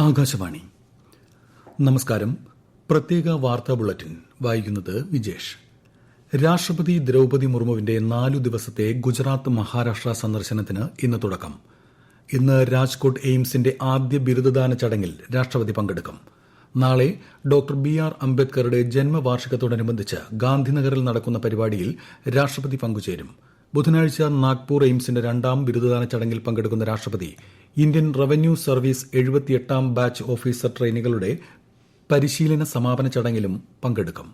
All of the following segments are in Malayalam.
ആകാശവാണി. നമസ്കാരം. പ്രത്യേക വാർത്താ ബുള്ളറ്റിൻ വായിക്കുന്നത് വിജേഷ്. രാഷ്ട്രപതി ദ്രൌപദി മുർമുവിന്റെ 4 ദിവസത്തെ ഗുജറാത്ത് മഹാരാഷ്ട്ര സന്ദർശനത്തിന് ഇന്ന് തുടക്കം. ഇന്ന് രാജ്കോട്ട് എയിംസിന്റെ ആദ്യ ബിരുദദാന ചടങ്ങിൽ രാഷ്ട്രപതി പങ്കെടുക്കും. നാളെ ഡോക്ടർ ബി.ആർ. അംബേദ്കറുടെ ജന്മവാർഷികത്തോടനുബന്ധിച്ച് ഗാന്ധിനഗറിൽ നടക്കുന്ന പരിപാടിയിൽ രാഷ്ട്രപതി പങ്കുചേരും. ബുധനാഴ്ച നാഗ്പൂർ എയിംസിന്റെ 2ാം ബിരുദദാന ചടങ്ങിൽ പങ്കെടുക്കുന്ന രാഷ്ട്രപതി ഇന്ത്യൻ റവന്യൂ സർവീസ് 78ാം ബാച്ച് ഓഫീസർ ട്രെയിനികളുടെ പരിശീലന സമാപന ചടങ്ങിലും പങ്കെടുക്കും.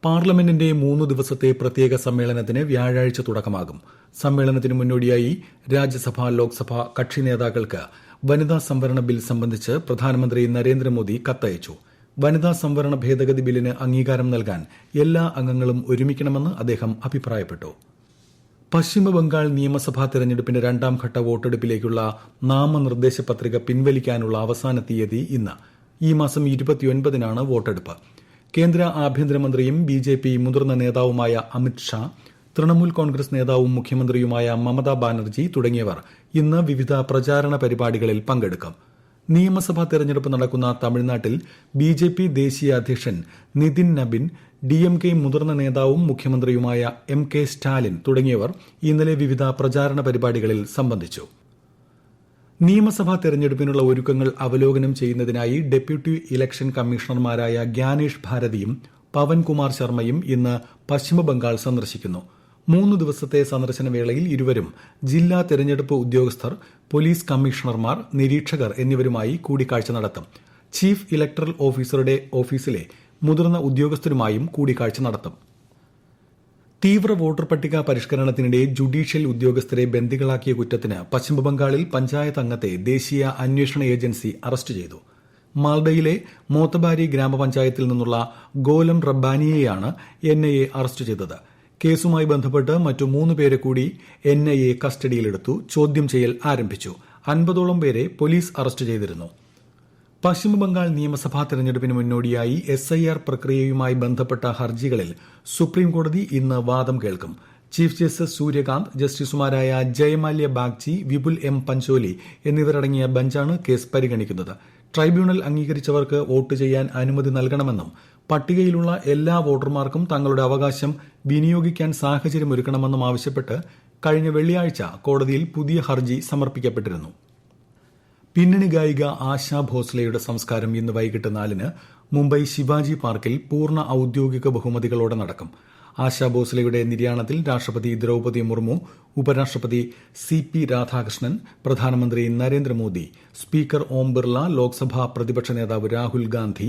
പാർലമെന്റിന്റെ 3 ദിവസത്തെ പ്രത്യേക സമ്മേളനത്തിന് വ്യാഴാഴ്ച തുടക്കമാകും. സമ്മേളനത്തിന് മുന്നോടിയായി രാജ്യസഭ, ലോക്സഭ കക്ഷി നേതാക്കൾക്ക് വനിതാ സംവരണ ബിൽ സംബന്ധിച്ച് പ്രധാനമന്ത്രി നരേന്ദ്രമോദി കത്തയച്ചു. വനിതാ സംവരണ ഭേദഗതി ബില്ലിന് അംഗീകാരം നൽകാൻ എല്ലാ അംഗങ്ങളും ഒരുമിക്കണമെന്ന് അദ്ദേഹം അഭിപ്രായപ്പെട്ടു. പശ്ചിമബംഗാൾ നിയമസഭാ തെരഞ്ഞെടുപ്പിന്റെ 2ാം ഘട്ട വോട്ടെടുപ്പിലേക്കുള്ള നാമനിർദ്ദേശ പത്രിക പിൻവലിക്കാനുള്ള അവസാന തീയതി ഇന്ന്. ഈ മാസം 29-നാണ് വോട്ടെടുപ്പ്. കേന്ദ്ര ആഭ്യന്തരമന്ത്രിയും ബിജെപി മുതിർന്ന നേതാവുമായ അമിത് ഷാ, തൃണമൂൽ കോൺഗ്രസ് നേതാവും മുഖ്യമന്ത്രിയുമായ മമതാ ബാനർജി തുടങ്ങിയവർ ഇന്ന് വിവിധ പ്രചാരണ പരിപാടികളിൽ പങ്കെടുക്കും. നിയമസഭാ തെരഞ്ഞെടുപ്പ് നടക്കുന്ന തമിഴ്നാട്ടിൽ ബിജെപി ദേശീയ അധ്യക്ഷൻ നിതിൻ നബിൻ, ഡിഎംകെ മുതിർന്ന നേതാവും മുഖ്യമന്ത്രിയുമായ എം.കെ. സ്റ്റാലിൻ തുടങ്ങിയവർ ഇന്നലെ വിവിധ പ്രചാരണ പരിപാടികളിൽ സംബന്ധിച്ചു. നിയമസഭാ തെരഞ്ഞെടുപ്പിനുള്ള ഒരുക്കങ്ങൾ അവലോകനം ചെയ്യുന്നതിനായി ഡെപ്യൂട്ടി ഇലക്ഷൻ കമ്മീഷണർമാരായ ഗ്യാനേഷ് ഭാരതിയും പവൻകുമാർ ശർമ്മയും ഇന്ന് പശ്ചിമബംഗാൾ സന്ദർശിക്കുന്നു. 3 ദിവസത്തെ സന്ദർശന വേളയിൽ ഇരുവരും ജില്ലാ തെരഞ്ഞെടുപ്പ് ഉദ്യോഗസ്ഥർ, പോലീസ് കമ്മീഷണർമാർ, നിരീക്ഷകർ എന്നിവരുമായി കൂടിക്കാഴ്ച നടത്തും. ചീഫ് ഇലക്ടറൽ ഓഫീസറുടെ ഓഫീസിലെ മുതിർന്ന ഉദ്യോഗസ്ഥരുമായും കൂടിക്കാഴ്ച നടത്തും. തീവ്ര വോട്ടർ പട്ടിക പരിഷ്കരണത്തിനിടെ ജുഡീഷ്യൽ ഉദ്യോഗസ്ഥരെ ബന്ദികളാക്കിയ കുറ്റത്തിന് പശ്ചിമബംഗാളിൽ പഞ്ചായത്ത് അംഗത്തെ ദേശീയ അന്വേഷണ ഏജൻസി അറസ്റ്റ് ചെയ്തു. മാൽഡയിലെ മോത്തബാരി ഗ്രാമപഞ്ചായത്തിൽ നിന്നുള്ള ഗോലം റബ്ബാനിയെയാണ് എൻഐഎ അറസ്റ്റ് ചെയ്തത്. കേസുമായി ബന്ധപ്പെട്ട് മറ്റു 3 പേരെ കൂടി എൻഐഎ കസ്റ്റഡിയിലെടുത്തു. ചോദ്യം ചെയ്യൽ ആരംഭിച്ചു. 50ഓളം പേരെ പോലീസ് അറസ്റ്റ് ചെയ്തിരുന്നു. പശ്ചിമബംഗാൾ നിയമസഭാ തെരഞ്ഞെടുപ്പിന് മുന്നോടിയായി എസ്ഐആർ പ്രക്രിയയുമായി ബന്ധപ്പെട്ട ഹർജികളിൽ സുപ്രീംകോടതി ഇന്ന് വാദം കേൾക്കും. ചീഫ് ജസ്റ്റിസ് സൂര്യകാന്ത്, ജസ്റ്റിസുമാരായ ജയമാല്യ ബാഗ്ചി, വിപുൽ എം പഞ്ചോലി എന്നിവരടങ്ങിയ ബെഞ്ചാണ് കേസ് പരിഗണിക്കുന്നത്. ട്രൈബ്യൂണൽ അംഗീകരിച്ചവർക്ക് വോട്ട് ചെയ്യാൻ അനുമതി നൽകണമെന്നും പട്ടികയിലുള്ള എല്ലാ വോട്ടർമാർക്കും തങ്ങളുടെ അവകാശം വിനിയോഗിക്കാൻ സാഹചര്യമൊരുക്കണമെന്നും ആവശ്യപ്പെട്ട് കഴിഞ്ഞ വെള്ളിയാഴ്ച കോടതിയിൽ പുതിയ ഹർജി സമർപ്പിക്കപ്പെട്ടിരുന്നു. പിന്നണി ഗായിക ആശാ ഭോസ്ലെയുടെ സംസ്കാരം ഇന്ന് വൈകിട്ട് 4-ന് മുംബൈ ശിവാജി പാർക്കിൽ പൂർണ്ണ ഔദ്യോഗിക ബഹുമതികളോടെ നടക്കും. ആശാ ഭോസ്ലെയുടെ നിര്യാണത്തിൽ രാഷ്ട്രപതി ദ്രൌപദി മുർമു, ഉപരാഷ്ട്രപതി സി.പി. രാധാകൃഷ്ണൻ, പ്രധാനമന്ത്രി നരേന്ദ്രമോദി, സ്പീക്കർ ഓം ബിർള, ലോക്സഭാ പ്രതിപക്ഷ നേതാവ് രാഹുൽ ഗാന്ധി,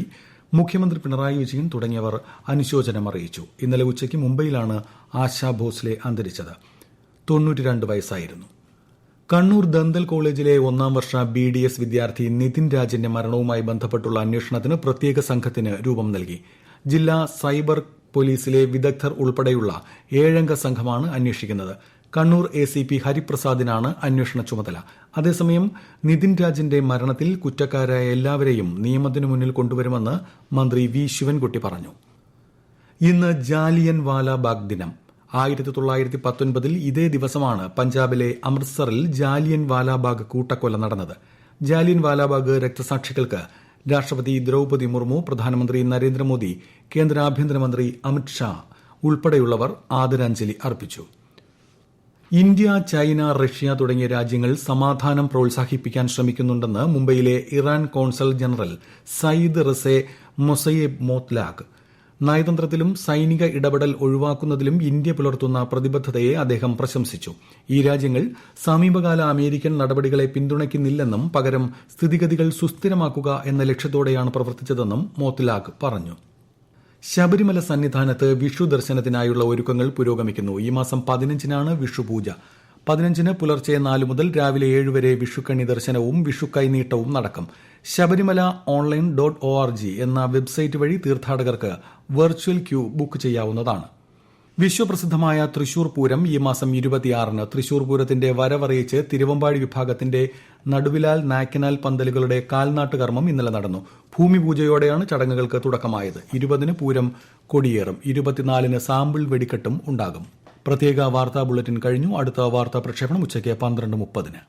മുഖ്യമന്ത്രി പിണറായി വിജയൻ തുടങ്ങിയവർ അനുശോചനം അറിയിച്ചു. ഇന്നലെ ഉച്ചയ്ക്ക് മുംബൈയിലാണ് ആശാ ഭോസ്ലെ അന്തരിച്ചത്. 92 വയസ്സായിരുന്നു. കണ്ണൂർ ദന്തൽ കോളേജിലെ 1ാം വർഷ BDS വിദ്യാർത്ഥി നിതിൻ രാജിന്റെ മരണവുമായി ബന്ധപ്പെട്ടുള്ള അന്വേഷണത്തിന് പ്രത്യേക സംഘത്തിന് രൂപം നൽകി. ജില്ലാ സൈബർ പോലീസിലെ വിദഗ്ധർ ഉൾപ്പെടെയുള്ള 7-അംഗ സംഘമാണ് അന്വേഷിക്കുന്നത്. കണ്ണൂർ ACP ഹരിപ്രസാദിനാണ് അന്വേഷണ ചുമതല. അതേസമയം നിതിൻ രാജിന്റെ മരണത്തിൽ കുറ്റക്കാരായ എല്ലാവരെയും നിയമത്തിനു മുന്നിൽ കൊണ്ടുവരുമെന്ന് മന്ത്രി വി. ശിവൻകുട്ടി പറഞ്ഞു. ഇന്ന് ജാലിയൻ വാലാബാഗ് ദിനം. 1919 ഇതേ ദിവസമാണ് പഞ്ചാബിലെ അമൃത്സറിൽ ജാലിയൻ വാലാബാഗ് കൂട്ടക്കൊല നടന്നത്. ജാലിയൻ വാലാബാഗ് രക്തസാക്ഷികൾക്ക് രാഷ്ട്രപതി ദ്രൌപദി മുർമു, പ്രധാനമന്ത്രി നരേന്ദ്രമോദി, കേന്ദ്ര ആഭ്യന്തരമന്ത്രി അമിത് ഷാ ഉൾപ്പെടെയുള്ളവർ ആദരാഞ്ജലി അർപ്പിച്ചു. ഇന്ത്യ, ചൈന, റഷ്യ തുടങ്ങിയ രാജ്യങ്ങൾ സമാധാനം പ്രോത്സാഹിപ്പിക്കാൻ ശ്രമിക്കുന്നുണ്ടെന്ന് മുംബൈയിലെ ഇറാൻ കോൺസൽ ജനറൽ സയ്യിദ് റസെ മൊസയേബ് മോത്ലാഖ്. നയതന്ത്രത്തിലും സൈനിക ഇടപെടൽ ഒഴിവാക്കുന്നതിലും ഇന്ത്യ പുലർത്തുന്ന പ്രതിബദ്ധതയെ അദ്ദേഹം പ്രശംസിച്ചു. ഈ രാജ്യങ്ങൾ സമീപകാല അമേരിക്കൻ നടപടികളെ പിന്തുണയ്ക്കുന്നില്ലെന്നും പകരം സ്ഥിതിഗതികൾ സുസ്ഥിരമാക്കുക എന്ന ലക്ഷ്യത്തോടെയാണ് പ്രവർത്തിച്ചതെന്നും മോത്ലാഖ് പറഞ്ഞു. ശബരിമല സന്നിധാനത്ത് വിഷു ദർശനത്തിനായുള്ള ഒരുക്കങ്ങൾ പുരോഗമിക്കുന്നു. ഈ മാസം 15-നാണ് വിഷുപൂജ. 15-ന് പുലർച്ചെ 4 മുതൽ രാവിലെ 7 വരെ വിഷുക്കണി ദർശനവും വിഷുക്കൈനീട്ടവും നടക്കും. ശബരിമല online.org എന്ന വെബ്സൈറ്റ് വഴി തീർത്ഥാടകർക്ക് വെർച്വൽ ക്യൂ ബുക്ക് ചെയ്യാവുന്നതാണ്. വിശ്വപ്രസിദ്ധമായ തൃശൂർ പൂരം ഈ മാസം 26-ന്. തൃശൂർ പൂരത്തിന്റെ വരവറിയിച്ച് തിരുവമ്പാടി വിഭാഗത്തിന്റെ നടുവിലാൽ, നാക്കിനാൽ പന്തലുകളുടെ കാൽനാട്ടുകർമ്മം ഇന്നലെ നടന്നു. ഭൂമിപൂജയോടെയാണ് ചടങ്ങുകൾക്ക് തുടക്കമായത്. 20-ന് പൂരം കൊടിയേറും. 24-ന് സാമ്പിൾ വെടിക്കെട്ടും ഉണ്ടാകും. പ്രത്യേക വാർത്താ ബുള്ളറ്റിൻ കഴിഞ്ഞു. അടുത്ത വാർത്താ പ്രക്ഷേപണം ഉച്ചയ്ക്ക് 12:30-ന്.